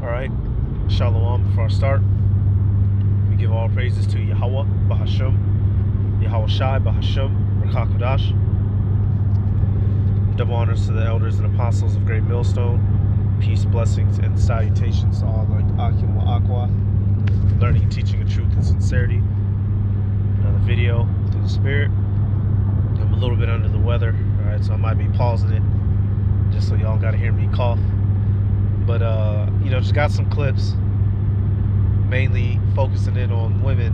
Alright, Shalom. Before I start, we give all praises to Yahweh, Bahasham, Yahweh Shai, Bahasham, Rakakodash. Double honors to the elders and apostles of Great Millstone. Peace, blessings, and salutations to all like Akim wa Aqua, learning and teaching of truth and sincerity. Another video through the Spirit. I'm a little bit under the weather, alright, so I might be pausing it just so y'all gotta hear me cough. But just got some clips mainly focusing in on women,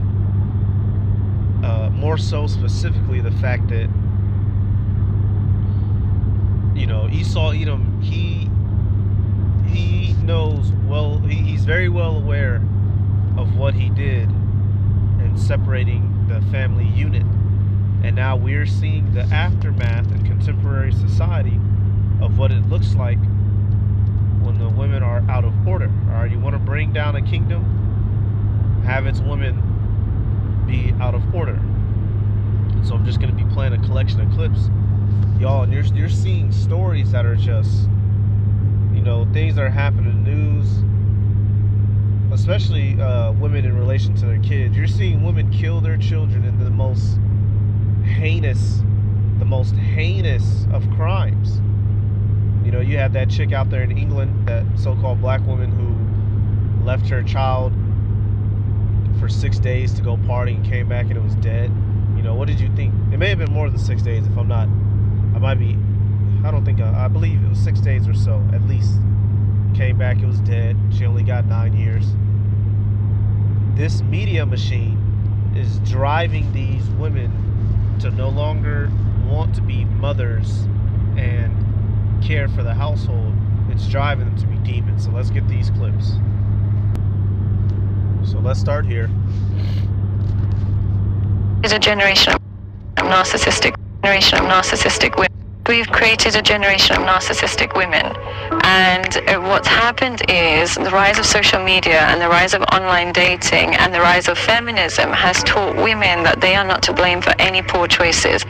more so specifically the fact that Esau Edom, he knows well, he's very well aware of what he did in separating the family unit, and now we're seeing the aftermath in contemporary society of what it looks like when the women are out of order. Alright, you want to bring down a kingdom, have its women be out of order. And so I'm just going to be playing a collection of clips, y'all, and you're seeing stories that are just, things that are happening in the news, especially women in relation to their kids. You're seeing women kill their children in the most heinous of crimes. You had that chick out there in England, that so-called black woman who left her child for 6 days to go party and came back and it was dead. What did you think? It may have been more than 6 days, if I'm not, I believe it was 6 days or so, at least. Came back, it was dead. She only got 9 years. This media machine is driving these women to no longer want to be mothers and care for the household. It's driving them to be demons. So let's get these clips. So let's start here. Is a generation of narcissistic women. We've created a generation of narcissistic women, and what's happened is the rise of social media and the rise of online dating and the rise of feminism has taught women that they are not to blame for any poor choices.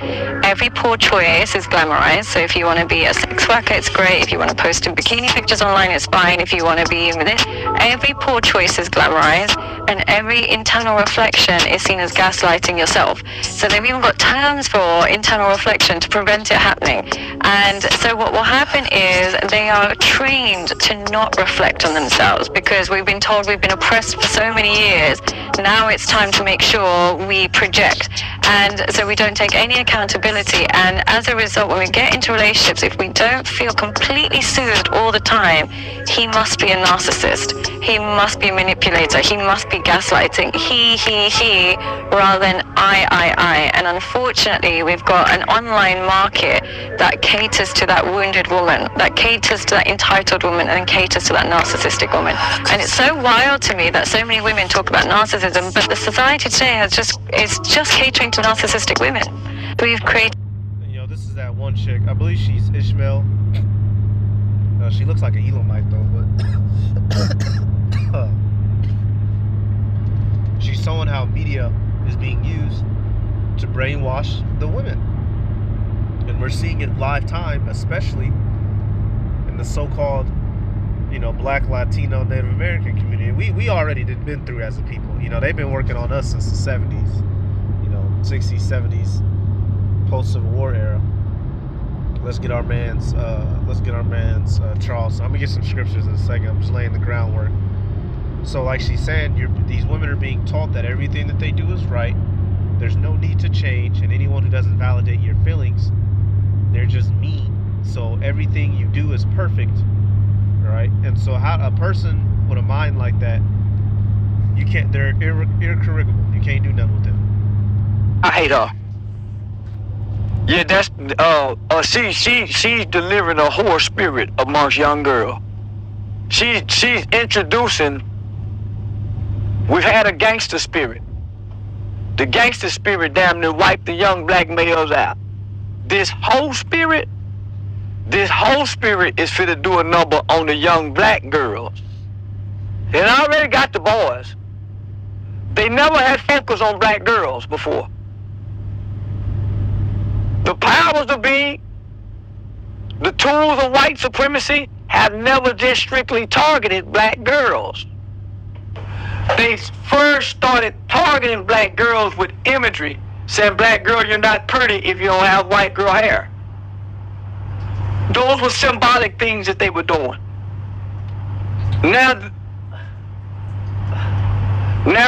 Every poor choice is glamorized, so if you want to be a sex worker, it's great. If you want to post in bikini pictures online, it's fine. If you want to be with it, every poor choice is glamorized, and every internal reflection is seen as gaslighting yourself. So they've even got terms for internal reflection to prevent it happening. And so what will happen is they are trained to not reflect on themselves, because we've been told we've been oppressed for so many years. Now it's time to make sure we project, and so we don't take any accountability. And as a result, when we get into relationships, if we don't feel completely soothed all the time, he must be a narcissist, he must be a manipulator, he must be gaslighting, he rather than I. And unfortunately, we've got an online market that caters to that wounded woman, that caters to that entitled woman, and caters to that narcissistic woman. And it's so wild to me that so many women talk about narcissism, but the society today is just catering to narcissistic women. We've created. This is that one chick. I believe she's Ishmael. She looks like an Elamite though, but she's showing how media is being used to brainwash the women. And we're seeing it live time, especially in the so-called, Black, Latino, Native American community. We already been through as a people. They've been working on us since the 70s, 60s, 70s, post-Civil War era. Let's get our man's Charles. I'm gonna get some scriptures in a second. I'm just laying the groundwork. So, like she's saying, these women are being taught that everything that they do is right. There's no need to change, and anyone who doesn't validate your feelings, they're just mean. So everything you do is perfect, right? And so how a person with a mind like that, you can't, they're irrecorrigible. You can't do nothing with them. I hate her. Yeah, that's she's delivering a whore spirit amongst young girls. She's introducing. We've had a gangster spirit. The gangster spirit damn near wiped the young black males out. This whole spirit is fit to do a number on the young black girls. And I already got the boys. They never had focus on black girls before. The powers that be the tools of white supremacy have never just strictly targeted black girls. They first started targeting black girls with imagery, saying, black girl, you're not pretty if you don't have white girl hair. Those were symbolic things that they were doing. Now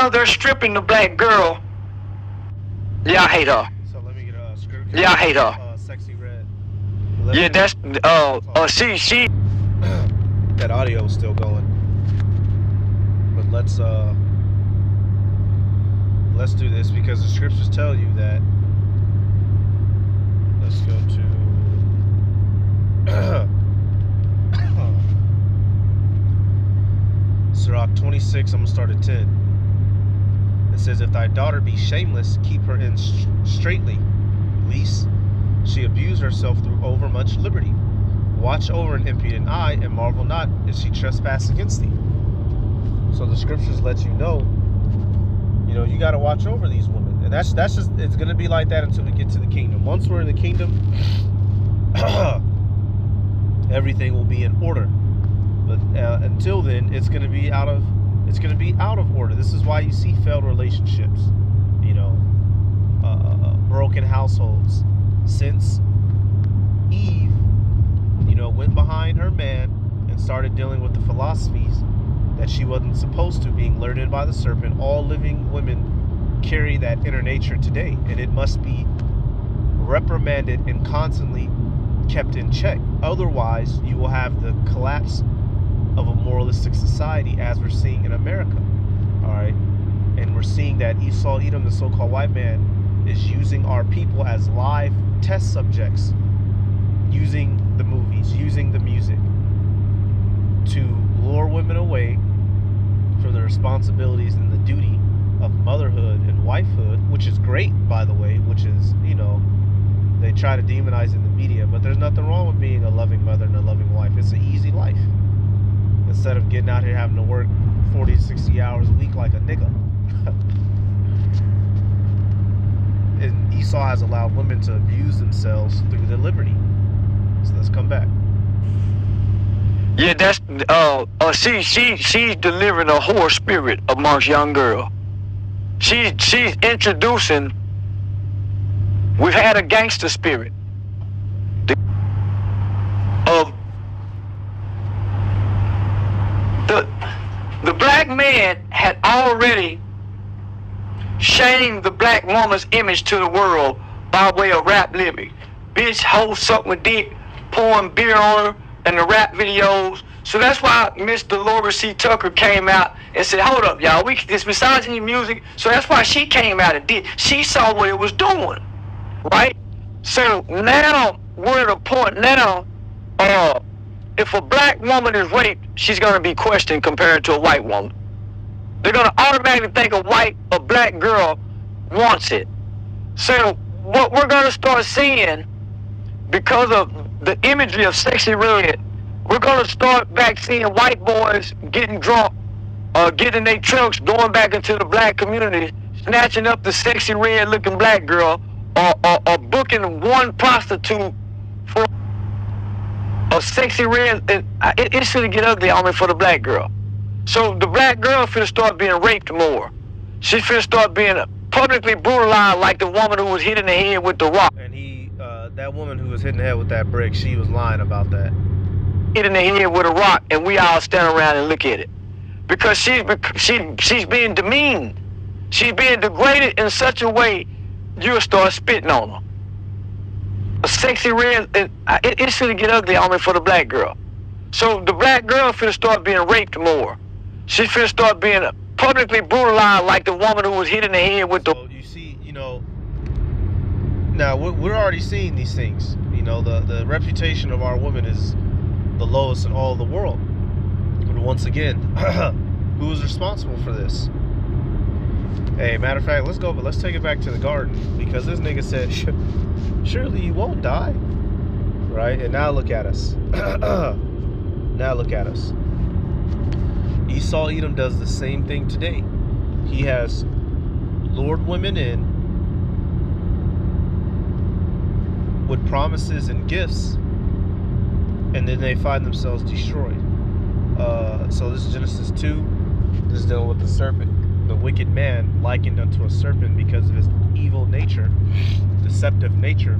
they're stripping the black girl. Yeah, I hate her. So let me get a script. Yeah, I hate her. Sexy red. Yeah, that's she. That audio is still going. But let's do this because the scriptures tell you that. Let's go to Sirach 26. I'm gonna start at 10. It says, if thy daughter be shameless, keep her in straitly, lest she abuse herself through overmuch liberty. Watch over an impudent eye, and marvel not if she trespass against thee. So the scriptures let you know, you got to watch over these women, and that's just, it's gonna be like that until we get to the kingdom. Once we're in the kingdom, everything will be in order. But until then, it's gonna be out of order. This is why you see failed relationships, broken households. Since Eve, went behind her man and started dealing with the philosophies that she wasn't supposed to, being lured in by the serpent. All living women carry that inner nature today, and it must be reprimanded and constantly kept in check. Otherwise, you will have the collapse of a moralistic society, as we're seeing in America. All right, and we're seeing that Esau, Edom, the so-called white man, is using our people as live test subjects, using the movies, using the music to lure women away from the responsibilities and the duty of motherhood and wifehood, which is great, by the way, which is, they try to demonize in the media, but there's nothing wrong with being a loving mother and a loving wife. It's an easy life. Instead of getting out here having to work 40 to 60 hours a week like a nigga. And Esau has allowed women to abuse themselves through their liberty. So let's come back. Yeah, that's she's delivering a whore spirit amongst young girls. She's introducing. We've had a gangster spirit of the black man had already shamed the black woman's image to the world by way of rap lyrics. Bitch, hoe, suck my dick, pouring beer on her, and the rap videos. So that's why Mr. Laura C. Tucker came out and said, hold up, y'all, this misogyny music. So that's why she came out and did. She saw what it was doing, right? So now we're at a point now, if a black woman is raped, she's going to be questioned compared to a white woman. They're going to automatically think a black girl wants it. So what we're going to start seeing, because of the imagery of sexy red, we're going to start back seeing white boys getting drunk, getting their trucks, going back into the black community, snatching up the sexy red looking black girl, or booking one prostitute for a sexy red. It's going to get ugly on me for the black girl. So the black girl finna start being raped more. She finna start being publicly brutalized like the woman who was hit in the head with the rock. And that woman who was hit in the head with that brick, she was lying about that. Hit in the head with a rock, and we all stand around and look at it. Because she's being demeaned. She's being degraded in such a way, you'll start spitting on her. A sexy red, it's finna get ugly on me for the black girl. So the black girl finna start being raped more. She finna start being publicly brutalized like the woman who was hit in the head with the... So you see, now we're already seeing these things. The reputation of our women is the lowest in all the world. But once again, who is responsible for this? Hey, matter of fact, let's take it back to the garden, because this nigga said, surely you won't die. Right? And now look at us. Now look at us. Esau Edom does the same thing today. He has lured women in with promises and gifts and then they find themselves destroyed. So this is Genesis 2. This is dealing with the serpent, the wicked man likened unto a serpent because of his evil nature, deceptive nature.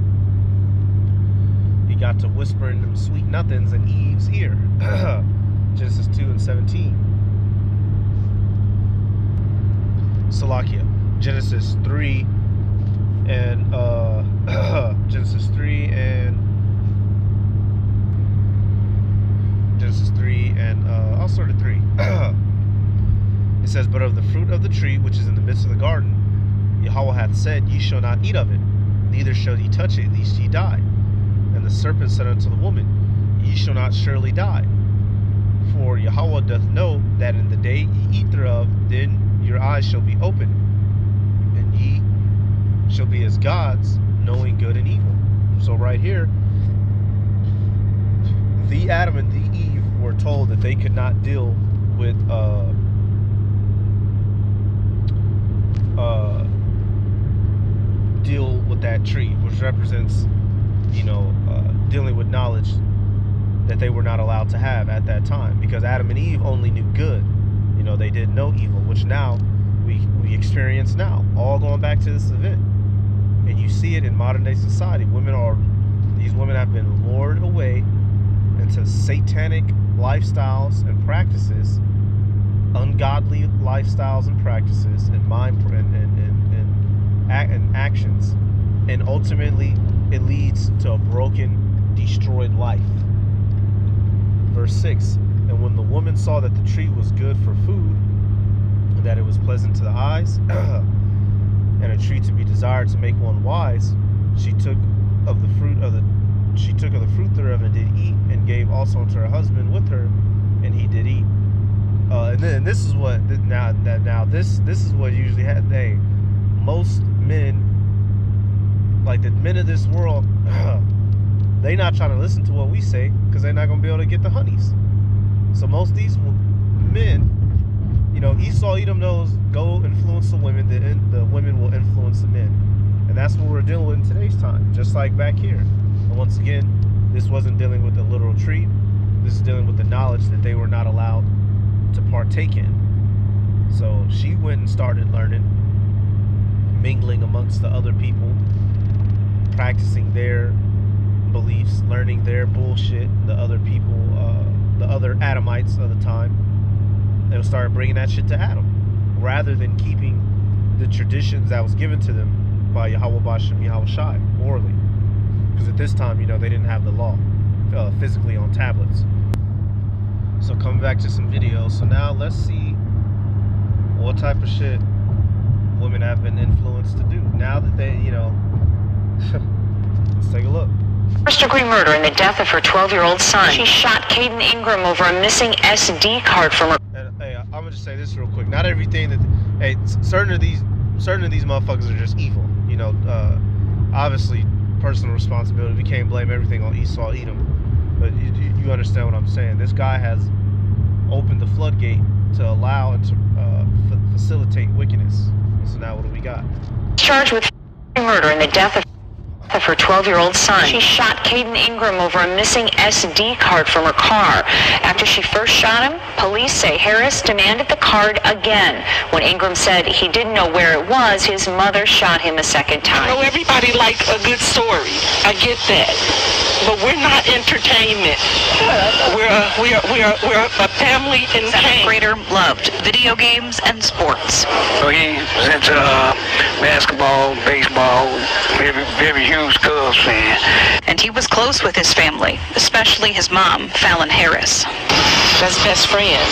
He got to whisper in them sweet nothings in Eve's ear. Genesis 2 and 17. Salakia. Genesis 3 and Genesis 3 and I'll start at 3. It says, but of the fruit of the tree which is in the midst of the garden, Yahweh hath said, ye shall not eat of it, neither shall ye touch it, lest ye die. And the serpent said unto the woman, ye shall not surely die. For Yahweh doth know that in the day ye eat thereof, then your eyes shall be opened, and ye shall be as gods, knowing good and evil. So right here, the Adam and the Eve were told that they could not deal with that tree, which represents, dealing with knowledge that they were not allowed to have at that time, because Adam and Eve only knew good. They didn't know evil, which now we experience now, all going back to this event. And you see it in modern day society. These women have been lured away into satanic lifestyles and practices, ungodly lifestyles and practices, and and actions, and ultimately it leads to a broken, destroyed life. Verse 6, and when the woman saw that the tree was good for food, and that it was pleasant to the eyes, and a tree to be desired to make one wise, she took of the fruit thereof and did eat, and gave also unto her husband with her, and he did eat. And then this is what this is what usually happens. Most men, like the men of this world, they not trying to listen to what we say because they're not gonna be able to get the honeys. So most of these men, Esau, Edom knows, go influence the women. The women will influence the men, and that's what we're dealing with in today's time. Just like back here. And once again, this wasn't dealing with the literal tree. This is dealing with the knowledge that they were not allowed to partake in. So she went and started learning, mingling amongst the other people, practicing their beliefs, learning their bullshit, the other people, the other Adamites of the time. They started bringing that shit to Adam, rather than keeping the traditions that was given to them by Yahweh Bashem Yahweh Shai, orally. Because at this time, they didn't have the law physically on tablets. So coming back to some videos. So now let's see what type of shit women have been influenced to do. Now that they, let's take a look. First-degree murder in the death of her 12-year-old son. She shot Caden Ingram over a missing SD card from her. And, hey, I'm gonna just say this real quick. Not everything that, certain of these motherfuckers are just evil. Obviously, personal responsibility. We can't blame everything on Esau, Edom. But you understand what I'm saying. This guy has opened the floodgate to allow and to facilitate wickedness. So now what do we got? Charged with murder in the death of her 12-year-old son. She shot Caden Ingram over a missing SD card from her car. After she first shot him, police say Harris demanded the card again. When Ingram said he didn't know where it was, his mother shot him a second time. I know everybody likes a good story. I get that. But we're not entertainment. We're a family in pain. Seventh grader loved video games and sports. So he was into basketball, baseball, very huge Cubs fan. And he was close with his family, especially his mom, Fallon Harris. That's best friend,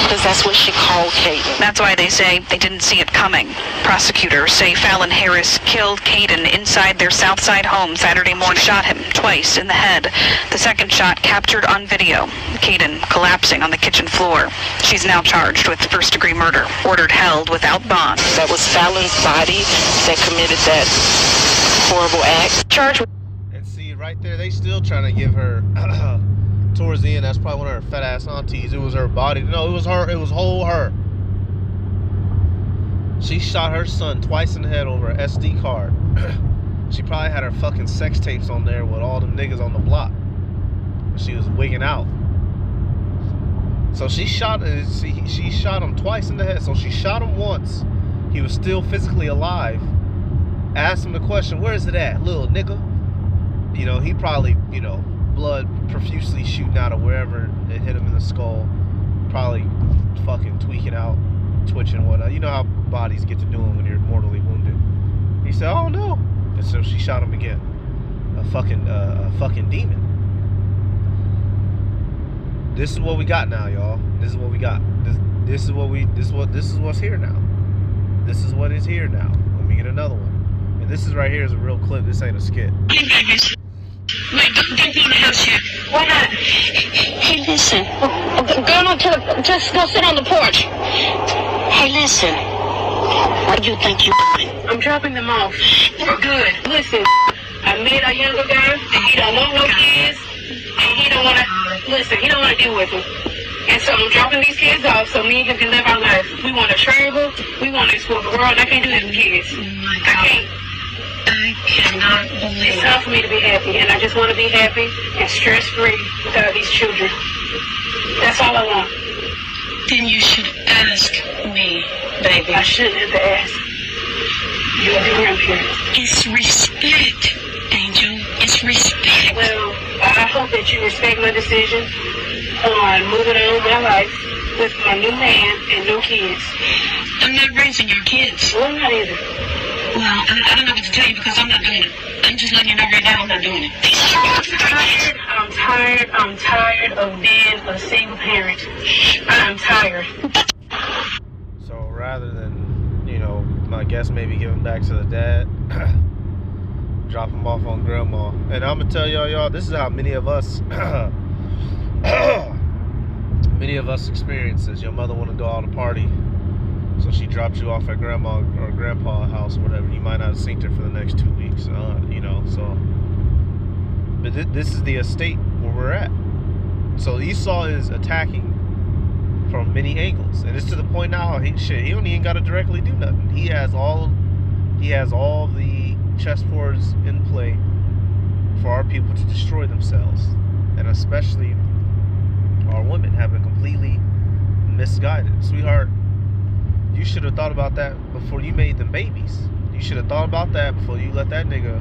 because that's what she called Caden. That's why they say they didn't see it coming. Prosecutors say Fallon Harris killed Caden inside their Southside home Saturday morning. She shot him twice in the head. The second shot captured on video. Caden collapsing on the kitchen floor. She's now charged with first-degree murder, ordered held without bond. That was Fallon's body that committed that horrible act. Charged with... And see, right there, they still trying to give her... towards the end, that's probably one of her fat-ass aunties. It was her body. No, it was her. It was whole her. She shot her son twice in the head over an SD card. She probably had her fucking sex tapes on there with all them niggas on the block. She was wigging out. So she shot him twice in the head. So she shot him once. He was still physically alive. Asked him the question, "Where's it at, little nigga?" You know, he probably, you know, blood profusely shooting out of wherever it hit him in the skull. Probably fucking tweaking out, twitching, whatnot. You know how bodies get to doing when you're mortally wounded. He said, "Oh no." And so she shot him again. A fucking demon. This is what we got now, y'all. This is what we got. This is what's here now. This is what is here now. Let me get another one. And this is right here is a real clip. This ain't a skit. Hey, babies. Wait, don't go in the house yet. Why not? Hey, listen. Just go sit on the porch. Hey, listen. What do you think you're doing? I'm dropping them off. Good. Listen, I met a younger guy, and he don't want no kids, and he don't want to, listen, he don't want to deal with them. And so I'm dropping these kids off so me and him can live our life. We want to travel. We want to explore the world. I can't do that with kids. I cannot believe it's time for me to be happy, and I just want to be happy and stress-free without these children. That's all I want. Then you should ask me, baby. I shouldn't have to ask. You're the grandparent. It's respect, Angel. It's respect. Well, I hope that you respect my decision on moving on with my life with my new man and no kids. I'm not raising your kids. Well, I'm not either. Well, I don't know what to tell you because I'm not doing it. I'm just letting you know right now I'm not doing it. I'm tired of being a single parent. I'm tired. So rather than, you know, I guess maybe give him back to the dad, drop him off on grandma. And I'm gonna tell y'all, this is how many of us experience this. Your mother want to go out to party, so she dropped you off at grandma or grandpa's house or whatever. You might not have seen her for the next 2 weeks, you know. So, but this is the estate where we're at. So Esau is attacking from many angles, and it's to the point now. He don't even got to directly do nothing. He has all the chessboards in play for our people to destroy themselves, and especially our women have been completely misguided. Sweetheart, you should have thought about that before you made them babies. You should have thought about that before you let that nigga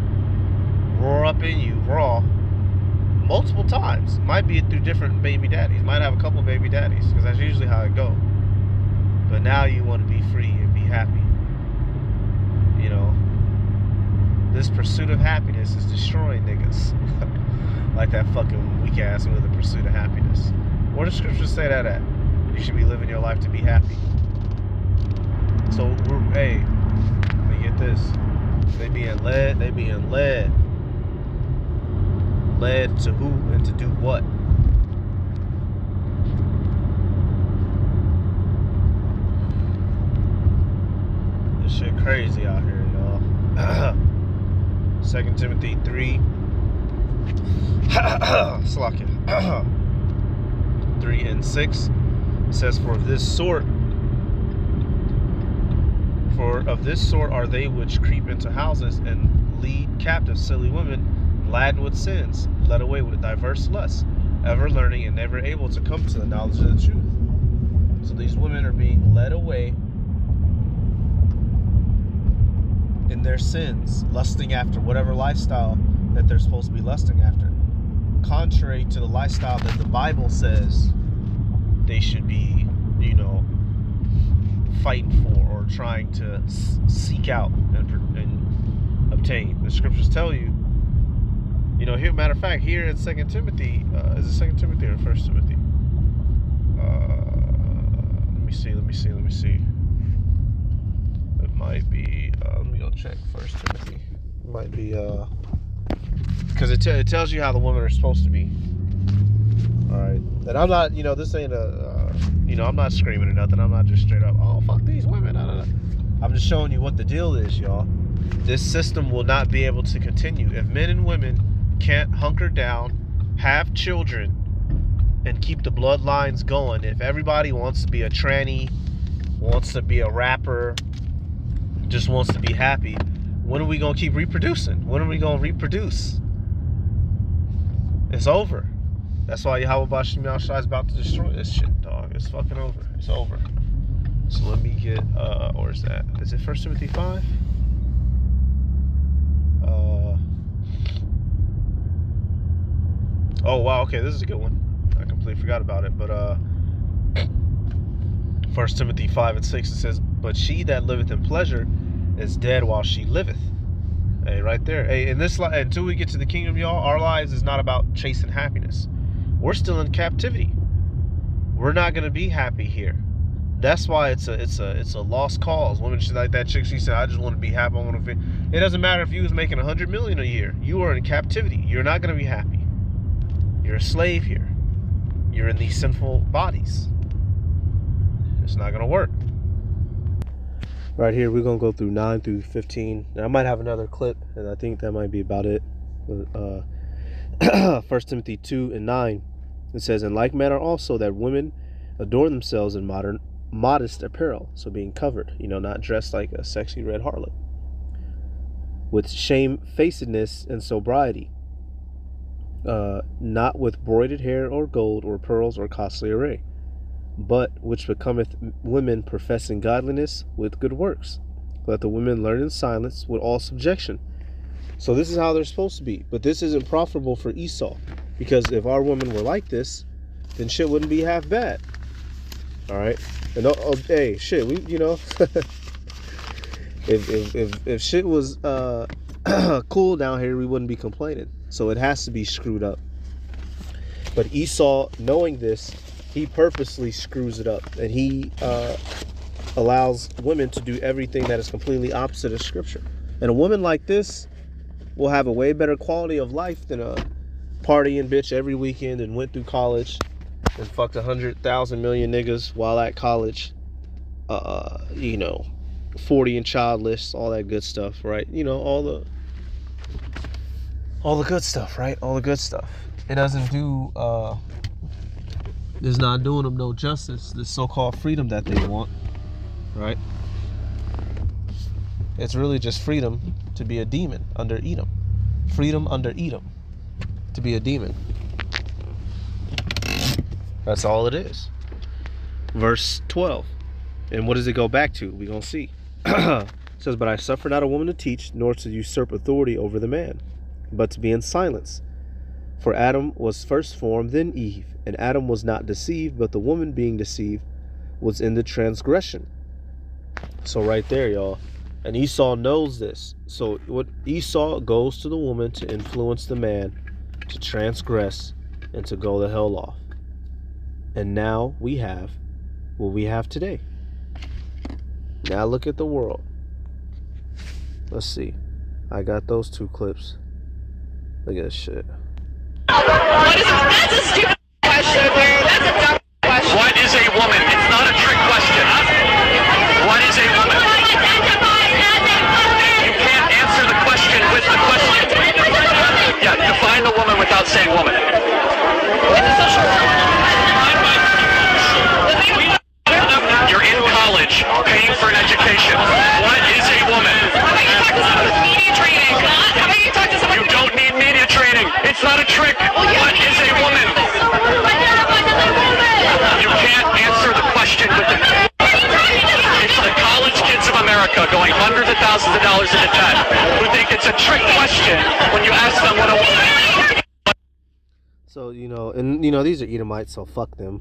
roar up in you raw multiple times. Might be through different baby daddies. Might have a couple baby daddies, because that's usually how it go. But now you want to be free and be happy. You know, this pursuit of happiness is destroying niggas. Like that fucking weak ass with the pursuit of happiness. Where does scripture say that at? You should be living your life to be happy. So, hey, let me get this. They being led. Led to who and to do what? This shit crazy out here, y'all. 2 Timothy 3. Slakia. 3 and 6. It says, For of this sort are they which creep into houses and lead captive silly women, laden with sins, led away with diverse lusts, ever learning and never able to come to the knowledge of the truth. So these women are being led away in their sins, lusting after whatever lifestyle that they're supposed to be lusting after, contrary to the lifestyle that the Bible says they should be, you know, fighting for or trying to seek out and obtain. The scriptures tell you, you know, here, matter of fact, here in 2 Timothy, is it 2 Timothy or 1 Timothy? Let me see. It might be, let me go check 1 Timothy. It might be, because it tells you how the women are supposed to be. Alright. And I'm not, you know, this ain't you know, I'm not screaming or nothing. I'm not just straight up, oh, fuck these women. I'm just showing you what the deal is, y'all. This system will not be able to continue. If men and women can't hunker down, have children, and keep the bloodlines going, if everybody wants to be a tranny, wants to be a rapper, just wants to be happy, when are we going to keep reproducing? When are we going to reproduce? It's over. That's why Yahweh Bashim Yahushua is about to destroy this shit, dog. It's fucking over. It's over. So let me get, or is that? Is it 1 Timothy 5? Oh, wow, okay, this is a good one. I completely forgot about it, but, 1 Timothy 5 and 6, it says, but she that liveth in pleasure is dead while she liveth. Hey, right there. Hey, in this life, until we get to the kingdom, y'all, our lives is not about chasing happiness. We're still in captivity. We're not gonna be happy here. That's why it's a lost cause. Women, she like that chick. She said, "I just want to be happy. I want to be." It doesn't matter if you was making 100 million a year. You are in captivity. You're not gonna be happy. You're a slave here. You're in these sinful bodies. It's not gonna work. Right here, we're gonna go through 9 through 15. And I might have another clip, and I think that might be about it. 1 Timothy 2 and 9. It says, in like manner also that women adorn themselves in modest apparel, so being covered, not dressed like a sexy red harlot, with shamefacedness and sobriety, not with broided hair or gold or pearls or costly array, but which becometh women professing godliness with good works. Let the women learn in silence with all subjection. So this is how they're supposed to be. But this isn't profitable for Esau, because if our women were like this, then shit wouldn't be half bad. All right, and hey, shit, we if shit was cool down here, we wouldn't be complaining. So it has to be screwed up. But Esau, knowing this, he purposely screws it up, and he allows women to do everything that is completely opposite of Scripture. And a woman like this will have a way better quality of life than a partying bitch every weekend and went through college and fucked 100,000 million niggas while at college. 40 and childless, all that good stuff, right? All the good stuff, right? All the good stuff. It doesn't do, it's not doing them no justice, this so-called freedom that they want, right? It's really just freedom to be a demon under Edom. Freedom under Edom. To be a demon. That's all it is. Verse 12. And what does it go back to? We're going to see. It says, but I suffer not a woman to teach, nor to usurp authority over the man, but to be in silence. For Adam was first formed, then Eve. And Adam was not deceived, but the woman being deceived was in the transgression. So right there, y'all. And Esau knows this. So what Esau goes to the woman to influence the man to transgress and to go the hell off. And now we have what we have today. Now look at the world. Let's see. I got those 2 clips. Look at this shit. That's a stupid question, dude. That's a dumb question. What is a woman? It's not a trick question. What is a woman? You can't answer the question with the question. Yeah, define the woman without saying woman. You're in college, paying for an education. What is a woman? How about you talk to someone with media training? How about you talk to someone? You don't need media training. It's not a trick. What is a woman? You can't answer the question with the... It's the college kids of America going hundreds of thousands of dollars into debt who think it's a trick question when you ask them what a woman... So, these are Edomites, so fuck them.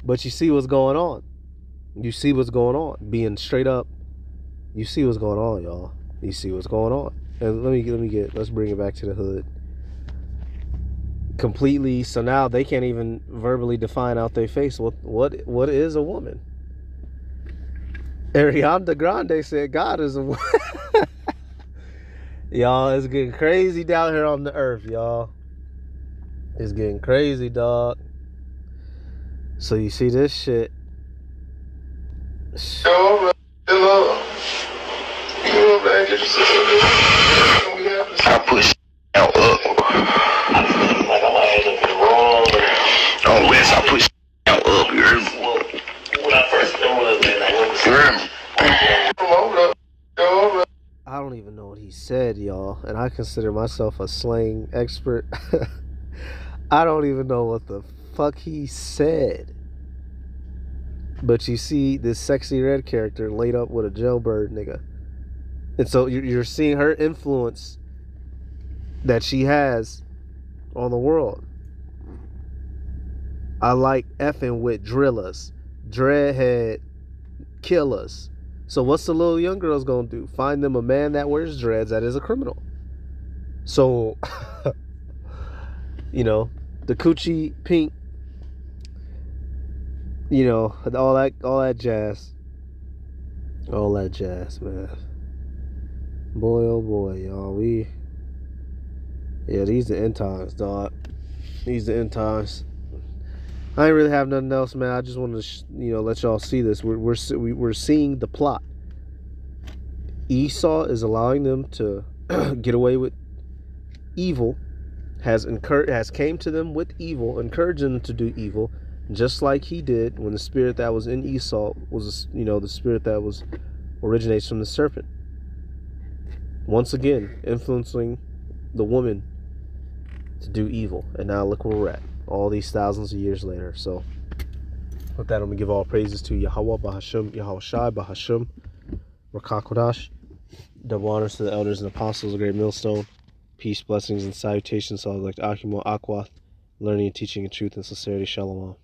But you see what's going on. You see what's going on. Being straight up, you see what's going on, y'all. You see what's going on. And let's bring it back to the hood. Completely, so now they can't even verbally define out their face what is a woman. Ariana Grande said God is a woman. Y'all, it's getting crazy down here on the earth, y'all. It's getting crazy, dog. So you see this shit. I push out up. On West, I push out up. You heard me? When I first I don't even know what he said, y'all. And I consider myself a slang expert. I don't even know what the fuck he said. But you see this sexy red character laid up with a jailbird nigga. And so you're seeing her influence that she has on the world. I like effing with drillers, dreadhead killers. So what's the little young girl's gonna do? Find them a man that wears dreads that is a criminal. So, you know, the coochie pink, you know, all that jazz. All that jazz, man. Boy, oh boy, y'all. Yeah, these the end times, dog. These the end times. I ain't really have nothing else, man. I just wanted to, let y'all see this. We're seeing the plot. Esau is allowing them to get away with evil, has came to them with evil, encouraged them to do evil, just like he did when the spirit that was in Esau was, the spirit that was originates from the serpent. Once again, influencing the woman to do evil. And now look where we're at, all these thousands of years later. So with that, I'm going to give all praises to Yahweh, Bahasham, Yahweh Shai, Bahasham, Rakakodash. Double honors to the elders and apostles of Great Millstone. Peace, blessings, and salutations to all like Akimo, Aqua, learning and teaching in truth and sincerity. Shalom.